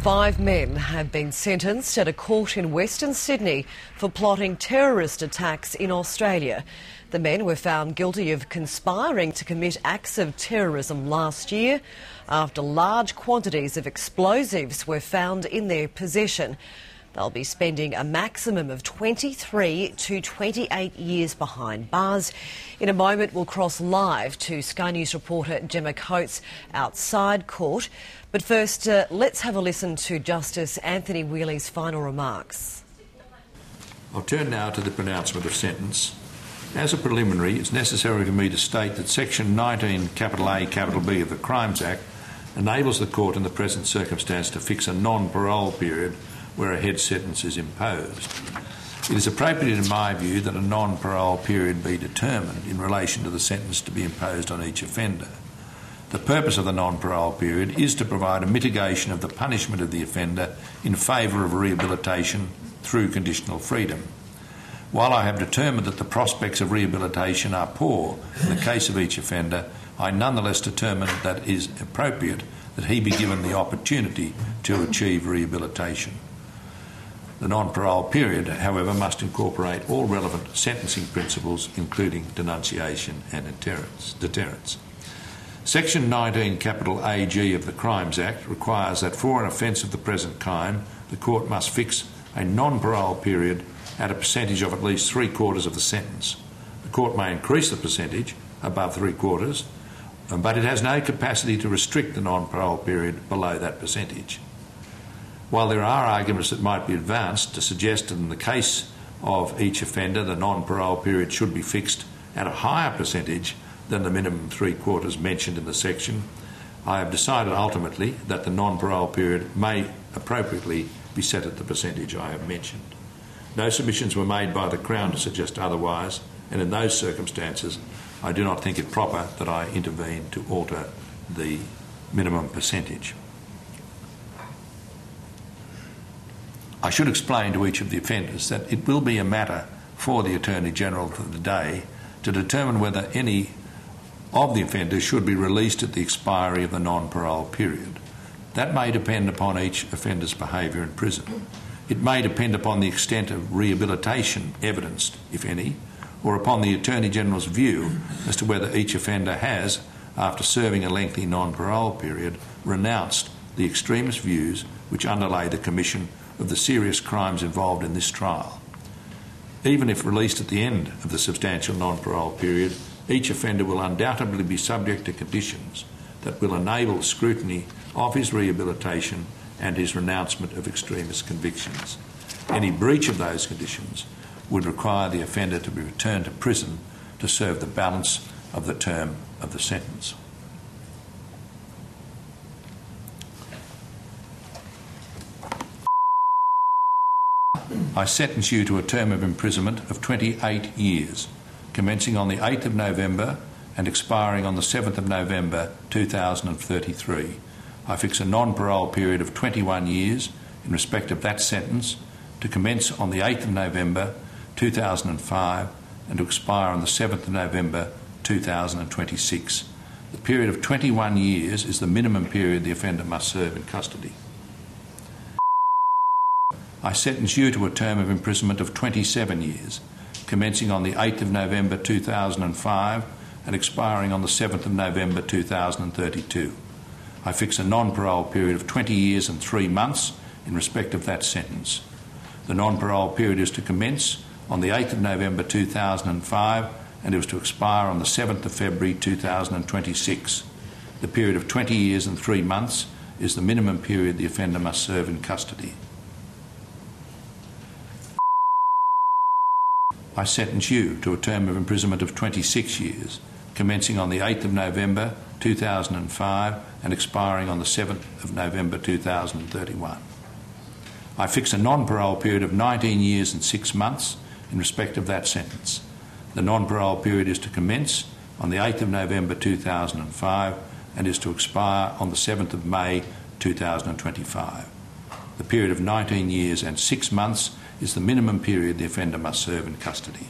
5 men have been sentenced at a court in Western Sydney for plotting terrorist attacks in Australia. The men were found guilty of conspiring to commit acts of terrorism last year after large quantities of explosives were found in their possession. They'll be spending a maximum of 23 to 28 years behind bars. In a moment, we'll cross live to Sky News reporter Gemma Coates outside court. But first, let's have a listen to Justice Anthony Whealy's final remarks. I'll turn now to the pronouncement of sentence. As a preliminary, it's necessary for me to state that Section 19A(b) of the Crimes Act enables the court in the present circumstance to fix a non-parole period where a head sentence is imposed. It is appropriate in my view that a non-parole period be determined in relation to the sentence to be imposed on each offender. The purpose of the non-parole period is to provide a mitigation of the punishment of the offender in favour of rehabilitation through conditional freedom. While I have determined that the prospects of rehabilitation are poor in the case of each offender, I nonetheless determine that it is appropriate that he be given the opportunity to achieve rehabilitation. The non-parole period, however, must incorporate all relevant sentencing principles, including denunciation and deterrence. Section 19(ag) of the Crimes Act requires that for an offence of the present kind, the court must fix a non-parole period at a percentage of at least 3/4 of the sentence. The court may increase the percentage above 3/4, but it has no capacity to restrict the non-parole period below that percentage. While there are arguments that might be advanced to suggest that in the case of each offender the non-parole period should be fixed at a higher percentage than the minimum 3/4 mentioned in the section, I have decided ultimately that the non-parole period may appropriately be set at the percentage I have mentioned. No submissions were made by the Crown to suggest otherwise, and in those circumstances I do not think it proper that I intervene to alter the minimum percentage. I should explain to each of the offenders that it will be a matter for the Attorney-General for the day to determine whether any of the offenders should be released at the expiry of the non-parole period. That may depend upon each offender's behaviour in prison. It may depend upon the extent of rehabilitation evidenced, if any, or upon the Attorney-General's view as to whether each offender has, after serving a lengthy non-parole period, renounced the extremist views which underlay the commission of the serious crimes involved in this trial. Even if released at the end of the substantial non-parole period, each offender will undoubtedly be subject to conditions that will enable scrutiny of his rehabilitation and his renouncement of extremist convictions. Any breach of those conditions would require the offender to be returned to prison to serve the balance of the term of the sentence. I sentence you to a term of imprisonment of 28 years, commencing on the 8th of November and expiring on the 7th of November 2033. I fix a non-parole period of 21 years in respect of that sentence to commence on the 8th of November 2005 and to expire on the 7th of November 2026. The period of 21 years is the minimum period the offender must serve in custody. I sentence you to a term of imprisonment of 27 years, commencing on the 8th of November 2005 and expiring on the 7th of November 2032. I fix a non-parole period of 20 years and 3 months in respect of that sentence. The non-parole period is to commence on the 8th of November 2005 and is to expire on the 7th of February 2026. The period of 20 years and 3 months is the minimum period the offender must serve in custody. I sentence you to a term of imprisonment of 26 years, commencing on the 8th of November 2005 and expiring on the 7th of November 2031. I fix a non-parole period of 19 years and 6 months in respect of that sentence. The non-parole period is to commence on the 8th of November 2005 and is to expire on the 7th of May 2025. The period of 19 years and 6 months is the minimum period the offender must serve in custody.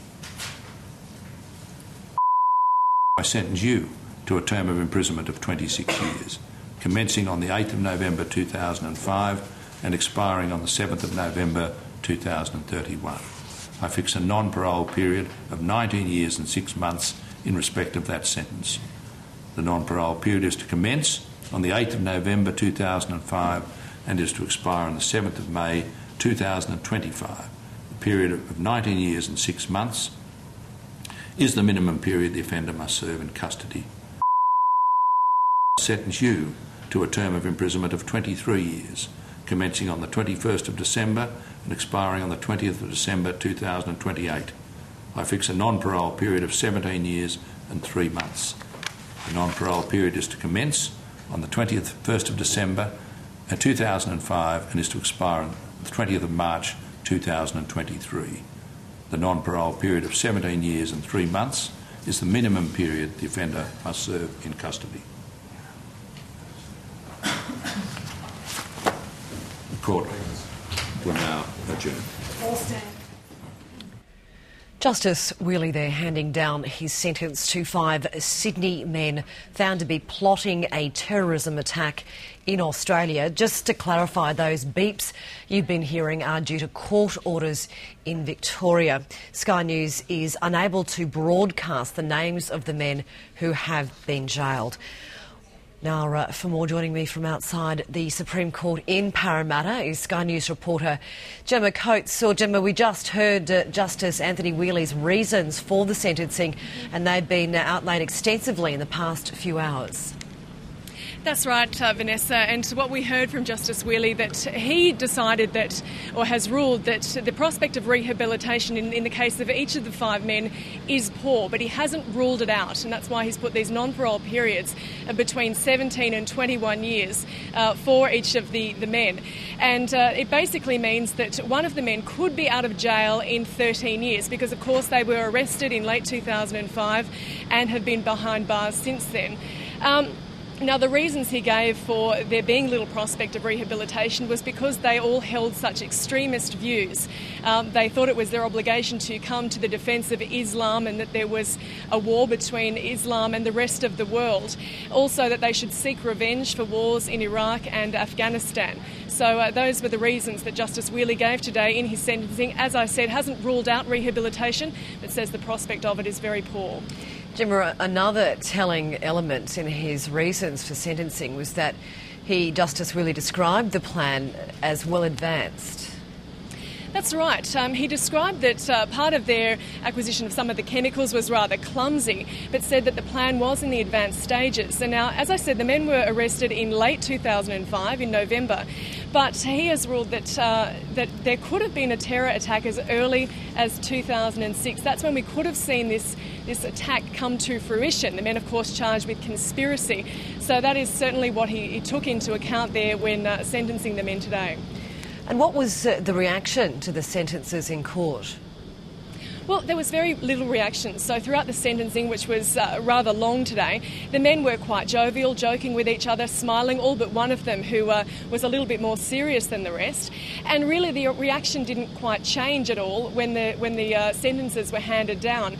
I sentence you to a term of imprisonment of 26 years, commencing on the 8th of November 2005 and expiring on the 7th of November 2031. I fix a non-parole period of 19 years and 6 months in respect of that sentence. The non-parole period is to commence on the 8th of November 2005 and is to expire on the 7th of May 2025. The period of 19 years and 6 months is the minimum period the offender must serve in custody. Sentence you to a term of imprisonment of 23 years, commencing on the 21st of December and expiring on the 20th of December 2028. I fix a non-parole period of 17 years and 3 months. The non-parole period is to commence on the 1st of December 2005 and is to expire on the 20th of March 2023. The non-parole period of 17 years and 3 months is the minimum period the offender must serve in custody. The court will now adjourn. Justice Whealy there handing down his sentence to 5 Sydney men found to be plotting a terrorism attack in Australia. Just to clarify, those beeps you've been hearing are due to court orders in Victoria. Sky News is unable to broadcast the names of the men who have been jailed. Now, for more, joining me from outside the Supreme Court in Parramatta is Sky News reporter Gemma Coates. So, Gemma, we just heard Justice Anthony Whealy's reasons for the sentencing, and they've been outlaid extensively in the past few hours. That's right, Vanessa, and what we heard from Justice Whealy, that he decided that, or has ruled that the prospect of rehabilitation in the case of each of the 5 men is poor, but he hasn't ruled it out, and that's why he's put these non-parole periods between 17 and 21 years for each of the men. And it basically means that one of the men could be out of jail in 13 years because, of course, they were arrested in late 2005 and have been behind bars since then. Now, the reasons he gave for there being little prospect of rehabilitation was because they all held such extremist views. They thought it was their obligation to come to the defence of Islam and that there was a war between Islam and the rest of the world. Also, that they should seek revenge for wars in Iraq and Afghanistan. So those were the reasons that Justice Whealy gave today in his sentencing. As I said, hasn't ruled out rehabilitation, but says the prospect of it is very poor. Gemma, another telling element in his reasons for sentencing was that Justice Whealy described the plan as well advanced. That's right. He described that part of their acquisition of some of the chemicals was rather clumsy, but said that the plan was in the advanced stages. And now, as I said, the men were arrested in late 2005, in November, but he has ruled that that there could have been a terror attack as early as 2006. That's when we could have seen this attack come to fruition. The men, of course, charged with conspiracy. So that is certainly what he took into account there when sentencing the men today. And what was the reaction to the sentences in court? Well, there was very little reaction. So throughout the sentencing, which was rather long today, the men were quite jovial, joking with each other, smiling, all but one of them who was a little bit more serious than the rest. And really the reaction didn't quite change at all when the sentences were handed down.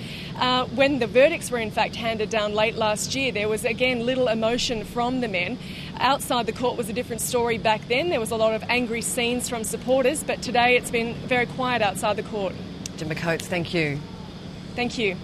When the verdicts were in fact handed down late last year, there was again little emotion from the men. Outside the court was a different story back then. There was a lot of angry scenes from supporters, but today it's been very quiet outside the court. Gemma Coates, thank you. Thank you.